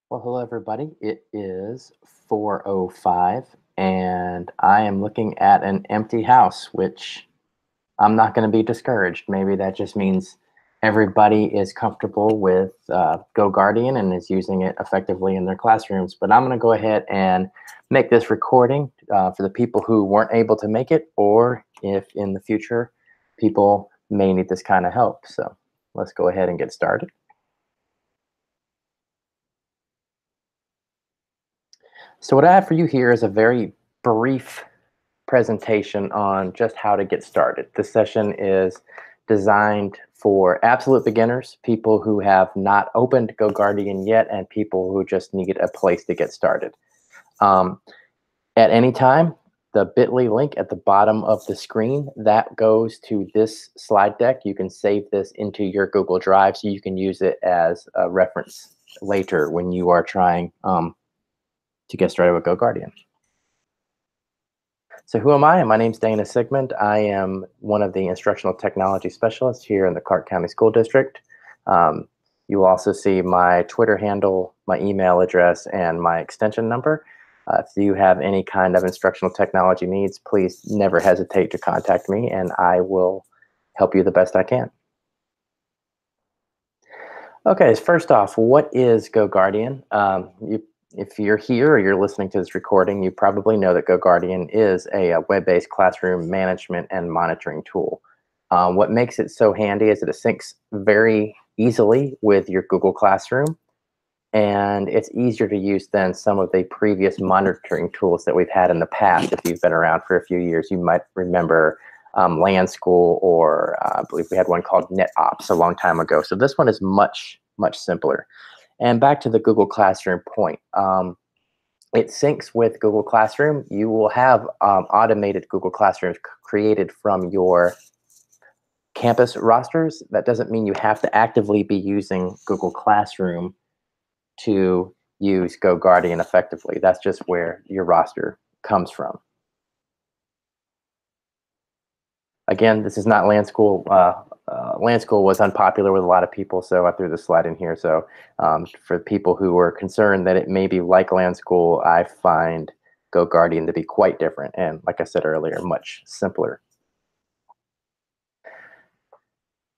Well, hello everybody. It is 4:05 and I am looking at an empty house, which I'm not going to be discouraged. Maybe that just means everybody is comfortable with GoGuardian and is using it effectively in their classrooms. But I'm going to go ahead and make this recording for the people who weren't able to make it, or if in the future people may need this kind of help. So let's go ahead and get started. So what I have for you here is a very brief presentation on just how to get started. This session is designed for absolute beginners, people who have not opened GoGuardian yet, and people who just need a place to get started. Um, at any time, the bit.ly link at the bottom of the screen, that goes to this slide deck. You can save this into your Google Drive so you can use it as a reference later when you are trying to get started with GoGuardian. So who am I? My name's Dana Sigmund. I am one of the instructional technology specialists here in the Clark County School District. You will also see my Twitter handle, my email address, and my extension number. If you have any kind of instructional technology needs, please never hesitate to contact me, and I will help you the best I can. Okay, first off, what is GoGuardian? If you're here or you're listening to this recording, you probably know that GoGuardian is a web-based classroom management and monitoring tool. What makes it so handy is that it syncs very easily with your Google Classroom, and it's easier to use than some of the previous monitoring tools that we've had in the past. If you've been around for a few years, you might remember LandSchool, or I believe we had one called NetOps a long time ago. So this one is much, much simpler. And back to the Google Classroom point. It syncs with Google Classroom. You will have automated Google Classrooms created from your campus rosters. That doesn't mean you have to actively be using Google Classroom to use GoGuardian effectively. That's just where your roster comes from. Again, this is not LandSchool. LandSchool was unpopular with a lot of people, so I threw this slide in here. So for people who were concerned that it may be like LandSchool, I find GoGuardian to be quite different, and like I said earlier, much simpler.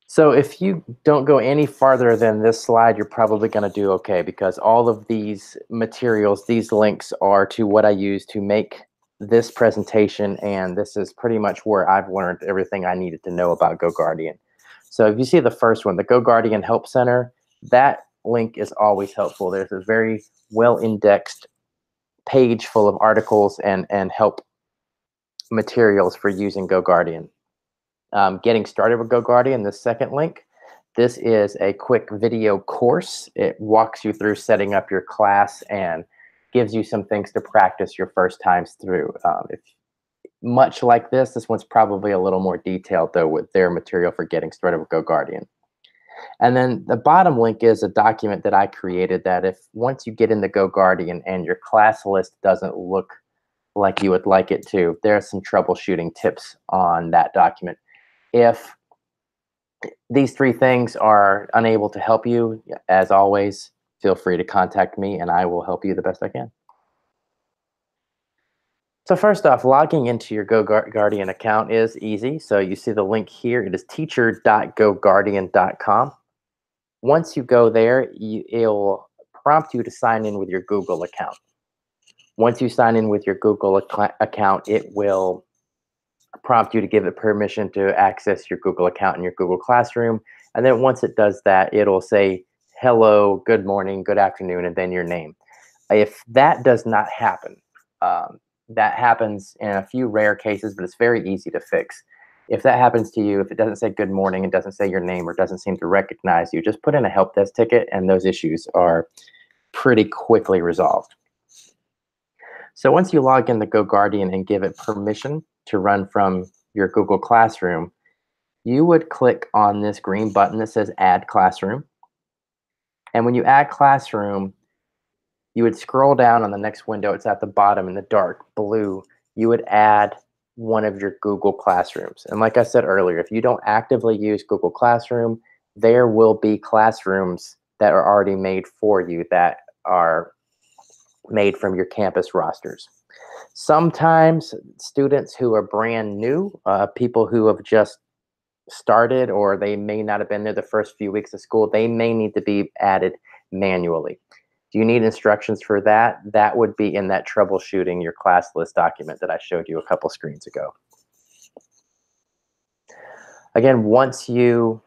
So if you don't go any farther than this slide, you're probably going to do okay, because all of these materials, these links, are to what I use to make this presentation, and this is pretty much where I've learned everything I needed to know about GoGuardian. So if you see the first one, the GoGuardian Help Center, that link is always helpful. There's a very well-indexed page full of articles and help materials for using GoGuardian. Getting started with GoGuardian, the second link, this is a quick video course. It walks you through setting up your class and gives you some things to practice your first times through. Much like this one's probably a little more detailed, though, with their material for getting started with GoGuardian. And then the bottom link is a document that I created that if once you get into GoGuardian and your class list doesn't look like you would like it to, there are some troubleshooting tips on that document. If these three things are unable to help you, as always, feel free to contact me and I will help you the best I can. So first off, logging into your GoGuardian account is easy. So you see the link here. It is teacher.goguardian.com. Once you go there, it'll prompt you to sign in with your Google account. Once you sign in with your Google account, it will prompt you to give it permission to access your Google account in your Google Classroom. And then once it does that, it'll say, hello, good morning, good afternoon, and then your name. If that does not happen, that happens in a few rare cases, but it's very easy to fix. If that happens to you, if it doesn't say good morning, it doesn't say your name, or doesn't seem to recognize you, just put in a help desk ticket and those issues are pretty quickly resolved. So once you log in to GoGuardian and give it permission to run from your Google Classroom, you would click on this green button that says Add Classroom. And when you add Classroom, you would scroll down on the next window. It's at the bottom in the dark blue. You would add one of your Google Classrooms. And like I said earlier, if you don't actively use Google Classroom, there will be classrooms that are already made for you that are made from your campus rosters. Sometimes students who are brand new, people who have just started, or they may not have been there the first few weeks of school, they may need to be added manually. Do you need instructions for that? That would be in that troubleshooting your class list document that I showed you a couple screens ago. Again, once you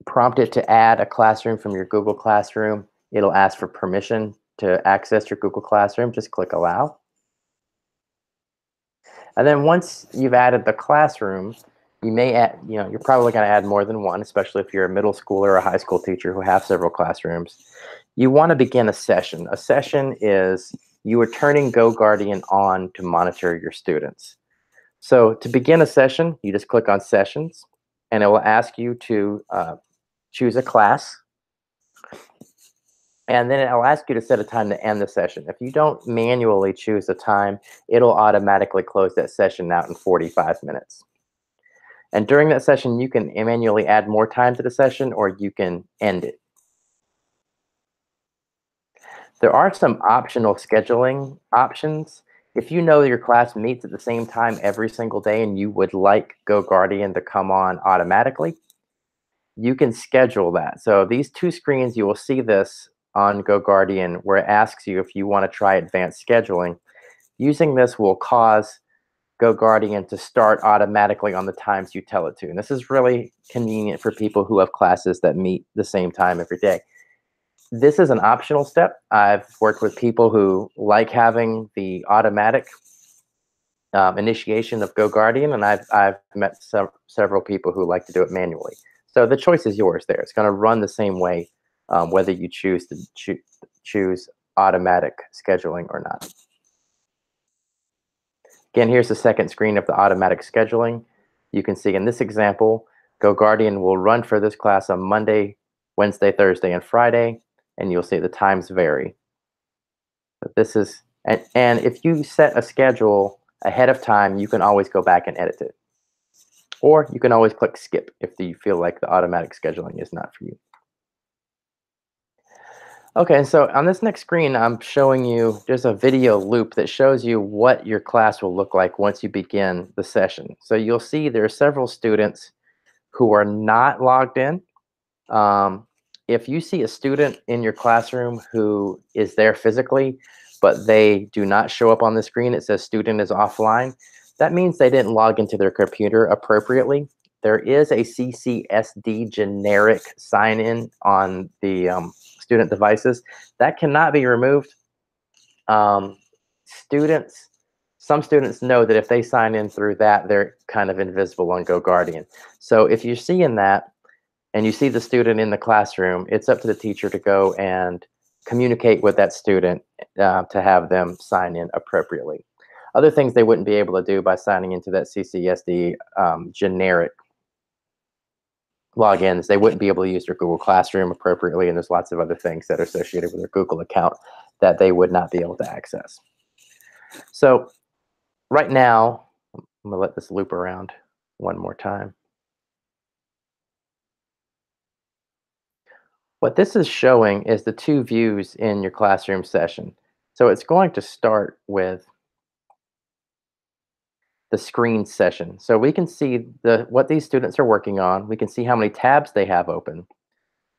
prompt it to add a classroom from your Google Classroom, it'll ask for permission to access your Google Classroom. Just click Allow. And then once you've added the classroom, you may add, you're probably going to add more than one, especially if you're a middle schooler or a high school teacher who have several classrooms. You want to begin a session. A session is you are turning GoGuardian on to monitor your students. So to begin a session, you just click on Sessions, and it will ask you to choose a class. And then it'll ask you to set a time to end the session. If you don't manually choose a time, it'll automatically close that session out in 45 minutes. And during that session, you can manually add more time to the session, or you can end it. There are some optional scheduling options. If you know your class meets at the same time every single day and you would like GoGuardian to come on automatically, you can schedule that. So these two screens, you will see this on GoGuardian where it asks you if you want to try advanced scheduling. Using this will cause GoGuardian to start automatically on the times you tell it to. And this is really convenient for people who have classes that meet the same time every day. This is an optional step. I've worked with people who like having the automatic initiation of GoGuardian, and I've met several people who like to do it manually. So the choice is yours there. It's going to run the same way whether you choose to choose automatic scheduling or not. Again, here's the second screen of the automatic scheduling. You can see in this example, GoGuardian will run for this class on Monday, Wednesday, Thursday, and Friday, and you'll see the times vary. But this is, and if you set a schedule ahead of time, you can always go back and edit it. Or you can always click skip if you feel like the automatic scheduling is not for you. Okay, so on this next screen, I'm showing you, there's a video loop that shows you what your class will look like once you begin the session. So you'll see there are several students who are not logged in. If you see a student in your classroom who is there physically, but they do not show up on the screen, it says student is offline, that means they didn't log into their computer appropriately. There is a CCSD generic sign-in on the student devices. That cannot be removed. Some students know that if they sign in through that, they're kind of invisible on GoGuardian. So if you're seeing that and you see the student in the classroom, it's up to the teacher to go and communicate with that student to have them sign in appropriately. Other things they wouldn't be able to do by signing into that CCSD generic logins, they wouldn't be able to use their Google Classroom appropriately, and there's lots of other things that are associated with their Google account that they would not be able to access. So right now, I'm going to let this loop around one more time. What this is showing is the two views in your classroom session. So it's going to start with the screen session. So we can see what these students are working on. We can see how many tabs they have open.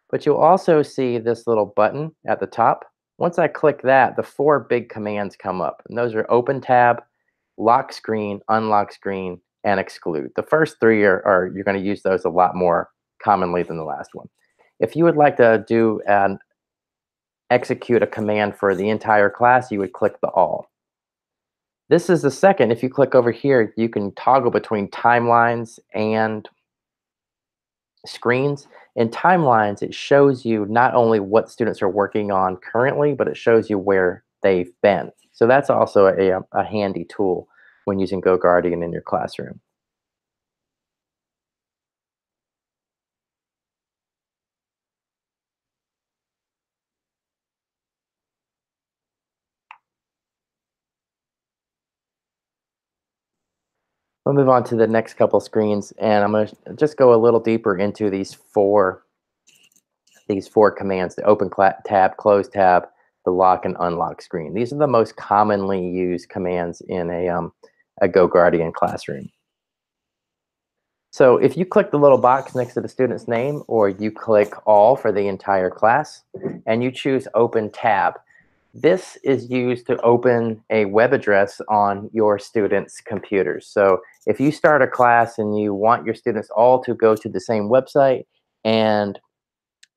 But you'll also see this little button at the top. Once I click that, the four big commands come up. And those are open tab, lock screen, unlock screen, and exclude. The first three are you're going to use those a lot more commonly than the last one. If you would like to do and execute a command for the entire class, you would click the all. This is the second. If you click over here, you can toggle between timelines and screens. In timelines, it shows you not only what students are working on currently, but it shows you where they've been. So that's also a handy tool when using GoGuardian in your classroom. We'll move on to the next couple screens, and I'm going to just go a little deeper into these four these four commands: the open tab, close tab, the lock and unlock screen. These are the most commonly used commands in a GoGuardian classroom. So if you click the little box next to the student's name, or you click all for the entire class, and you choose open tab, this is used to open a web address on your students' computers. So if you start a class and you want your students all to go to the same website, and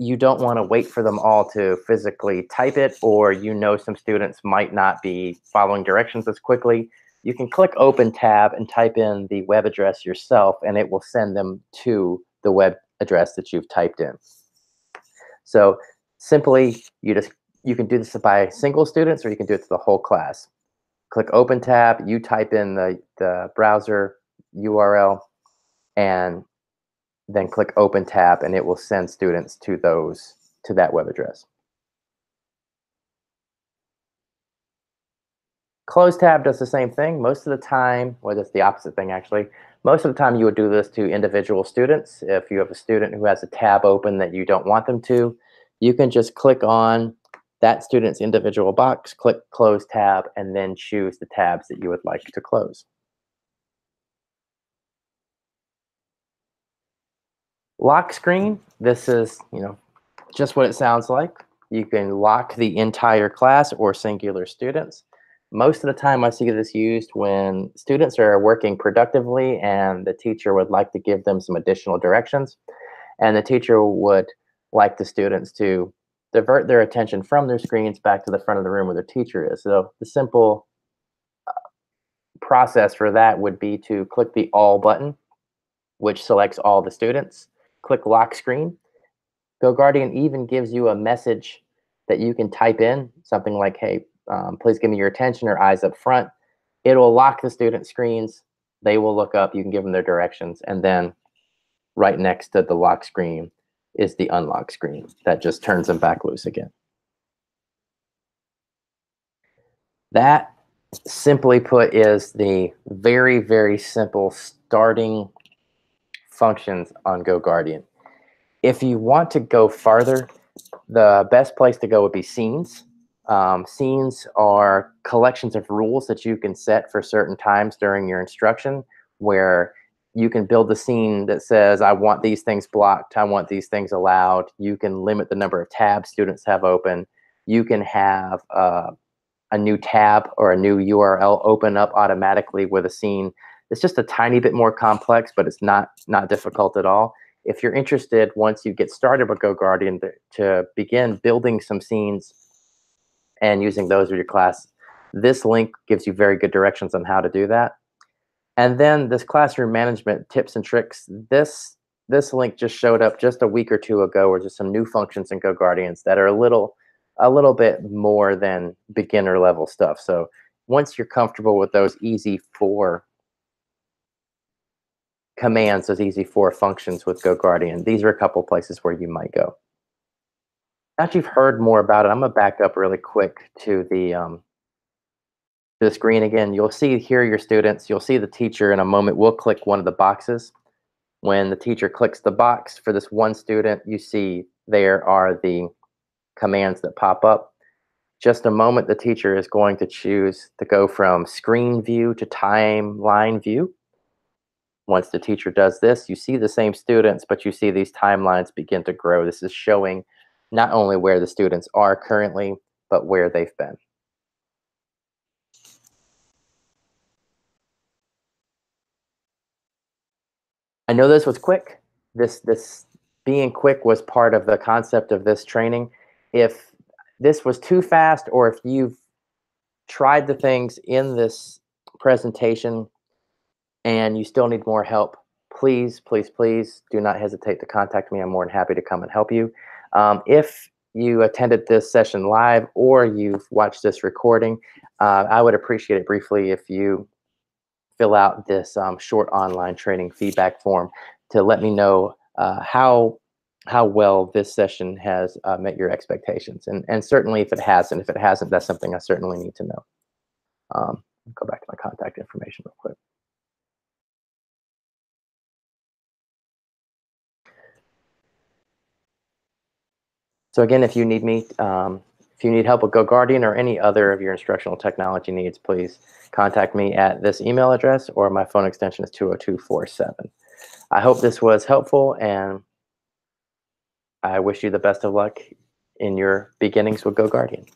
you don't want to wait for them all to physically type it, or you know some students might not be following directions as quickly, you can click open tab and type in the web address yourself, and it will send them to the web address that you've typed in. So simply, you can do this by single students, or you can do it to the whole class. Click open tab, you type in the browser URL, and then click open tab, and it will send students to that web address. Close tab does the same thing. Most of the time, well, that's the opposite thing actually. Most of the time you would do this to individual students. If you have a student who has a tab open that you don't want them to, you can just click on that student's individual box, click close tab, and then choose the tabs that you would like to close. Lock screen, this is, just what it sounds like. You can lock the entire class or singular students. Most of the time I see this used when students are working productively and the teacher would like to give them some additional directions, and the teacher would like the students to divert their attention from their screens back to the front of the room where their teacher is. So the simple process for that would be to click the all button, which selects all the students, click lock screen. GoGuardian even gives you a message that you can type in, something like, hey, please give me your attention, or eyes up front. It'll lock the student screens. They will look up. You can give them their directions. And then right next to the lock screen is the unlock screen. That just turns them back loose again. That, simply put, is the very, very simple starting functions on GoGuardian. If you want to go farther, the best place to go would be scenes. Scenes are collections of rules that you can set for certain times during your instruction, where you can build a scene that says, I want these things blocked, I want these things allowed. You can limit the number of tabs students have open. You can have a new tab or a new URL open up automatically with a scene. It's just a tiny bit more complex, but it's not difficult at all. If you're interested, once you get started with GoGuardian, to begin building some scenes and using those with your class, this link gives you very good directions on how to do that. And then this classroom management tips and tricks, this link just showed up just a week or two ago, or just some new functions in GoGuardians that are a little bit more than beginner level stuff. So once you're comfortable with those easy 4 commands, those easy 4 functions with GoGuardian, these are a couple places where you might go. Now that you've heard more about it, I'm gonna back up really quick to the screen again. You'll see here your students, you'll see the teacher in a moment. We'll click one of the boxes. When the teacher clicks the box for this one student, you see there are the commands that pop up. Just a moment, the teacher is going to choose to go from screen view to timeline view. Once the teacher does this, you see the same students, but you see these timelines begin to grow. This is showing not only where the students are currently, but where they've been. I know this was quick. This being quick was part of the concept of this training. If this was too fast, or if you've tried the things in this presentation and you still need more help, please, please, please do not hesitate to contact me. I'm more than happy to come and help you. If you attended this session live, or you've watched this recording, I would appreciate it briefly if you fill out this short online training feedback form to let me know how well this session has met your expectations. And certainly if it hasn't, that's something I certainly need to know. Go back to my contact information real quick. So again, if you need me, if you need help with GoGuardian or any other of your instructional technology needs, please contact me at this email address, or my phone extension is 20247. I hope this was helpful, and I wish you the best of luck in your beginnings with GoGuardian.